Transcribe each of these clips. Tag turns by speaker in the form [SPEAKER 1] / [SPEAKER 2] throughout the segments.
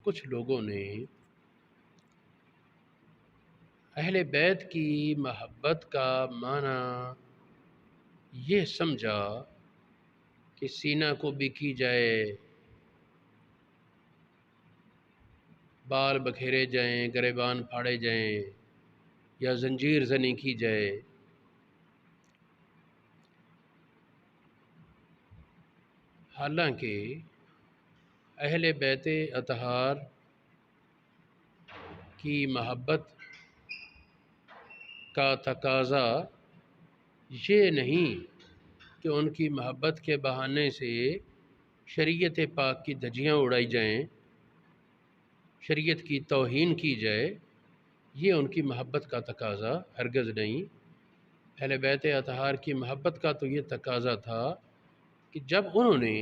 [SPEAKER 1] کچھ لوگوں نے اہل بیت کی محبت کا معنی یہ سمجھا کہ سینہ کو بکی جائے، بال بکھیرے جائیں، گریبان پھاڑے جائیں یا زنجیر زنی کی جائے۔ حالانکہ اہل بیت اطہار کی محبت کا تقاضا یہ نہیں کہ ان کی محبت کے بہانے سے شریعت پاک کی دھجیاں اڑائی جائیں، شریعت کی توہین کی جائے، یہ ان کی محبت کا تقاضا ہرگز نہیں۔ اہل بیت اطہار کی محبت کا تو یہ تقاضا تھا کہ جب انہوں نے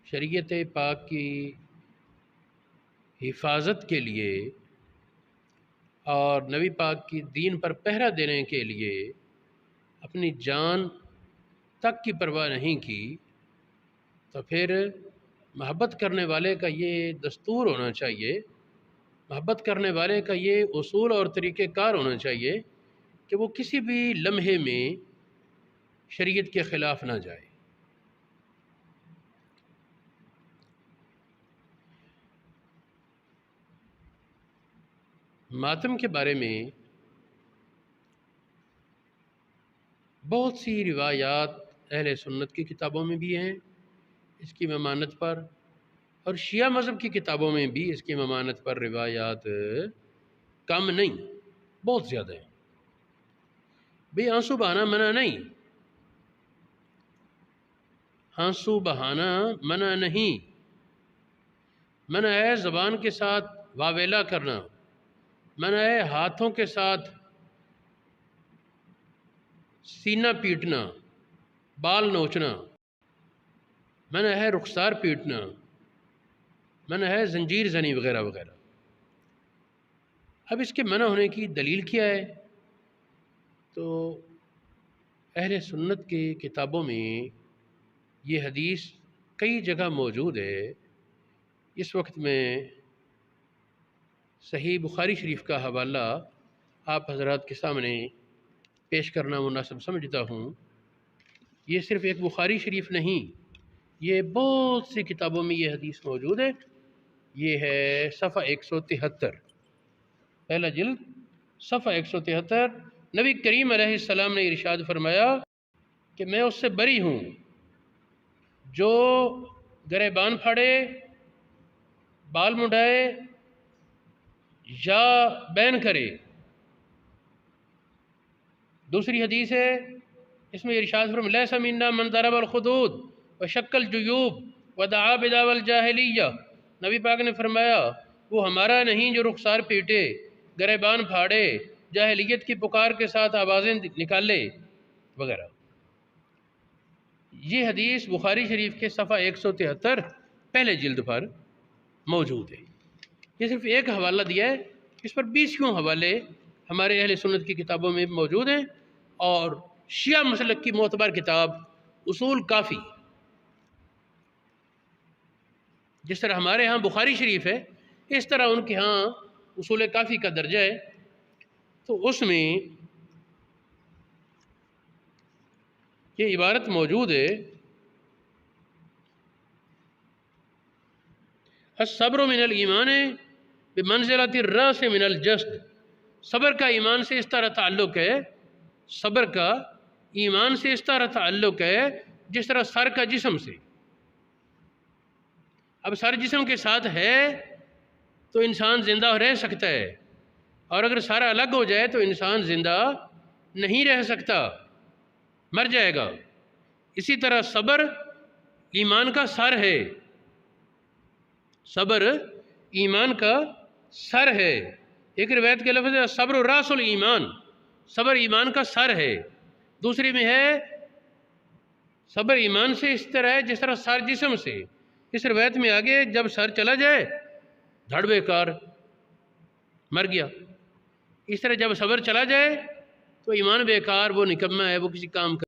[SPEAKER 1] شریعت پاک کی حفاظت کے لیے اور نبی پاک کی دین پر پہرہ دینے کے لیے اپنی جان تک کی پرواہ نہیں کی، تو پھر محبت کرنے والے کا یہ دستور ہونا چاہیے، محبت کرنے والے کا یہ اصول اور طریقہ کار ہونا چاہیے کہ وہ کسی بھی لمحے میں شریعت کے خلاف نہ جائے۔ ماتم کے بارے میں بہت سی روایات اہل سنت کی کتابوں میں بھی ہیں اس کی ممانت پر، اور شیعہ مذہب کی کتابوں میں بھی اس کی ممانت پر روایات کم نہیں، بہت زیادہ ہیں۔ بھئی آنسو بہانا منع نہیں، آنسو بہانا منع نہیں، منع ہے زبان کے ساتھ واویلا کرنا، منع ہے ہاتھوں کے ساتھ سینہ پیٹنا، بال نوچنا، منع ہے رخسار پیٹنا، منع ہے زنجیر زنی وغیرہ وغیرہ۔ اب اس کے منع ہونے کی دلیل کیا ہے؟ تو اہل سنت کی کتابوں میں یہ حدیث کئی جگہ موجود ہے۔ اس وقت میں صحیح بخاری شریف کا حوالہ آپ حضرات کے سامنے پیش کرنا مناسب سمجھتا ہوں۔ یہ صرف ایک بخاری شریف نہیں، یہ بہت سی کتابوں میں یہ حدیث موجود ہے۔ یہ ہے صفحہ 173، پہلا جلد صفحہ 173۔ نبی کریم علیہ السلام نے ارشاد فرمایا کہ میں اس سے بری ہوں جو گریبان پھاڑے، بال منڈائے یا بین کرے۔ دوسری حدیث ہے، اس میں ارشاد فرمایا لیس منا من ضرب الخدود وشق الجیوب ودعا بدعوی الجاہلیہ۔ نبی پاک نے فرمایا وہ ہمارا نہیں جو رخسار پیٹے، گریبان پھاڑے، جاہلیت کی پکار کے ساتھ آوازیں نکالے وغیرہ۔ یہ حدیث بخاری شریف کے صفحہ 173 پہلے جلد پر موجود ہے۔ یہ صرف ایک حوالہ دیا ہے، اس پر 20 حوالے ہمارے اہل سنت کی کتابوں میں موجود ہیں، اور شیعہ مسلک کی معتبر کتاب اصول کافی، جس طرح ہمارے ہاں بخاری شریف ہے اس طرح ان کے ہاں اصول کافی کا درجہ ہے۔ تو اس میں یہ عبارت موجود ہے الصبر من الایمان بمنزلۃ الراس من الجسد۔ صبر کا ایمان سے اس طرح تعلق ہے، صبر کا ایمان سے اس طرح تعلق ہے جس طرح سر کا جسم سے۔ اب سر جسم کے ساتھ ہے تو انسان زندہ رہ سکتا ہے، اور اگر سر الگ ہو جائے تو انسان زندہ نہیں رہ سکتا، مر جائے گا۔ اسی طرح صبر ایمان کا سر ہے، صبر ایمان کا سر ہے۔ ایک روایت کے لفظ ہے صبر راس الایمان، صبر ایمان کا سر ہے۔ دوسری میں ہے صبر ایمان سے اس طرح ہے جس طرح سر جسم سے۔ اس روایت میں آگے جب سر چلا جائے دھڑ بیکار، مر گیا۔ اس طرح جب صبر چلا جائے تو ایمان بیکار، وہ نکمہ ہے، وہ کسی کام کا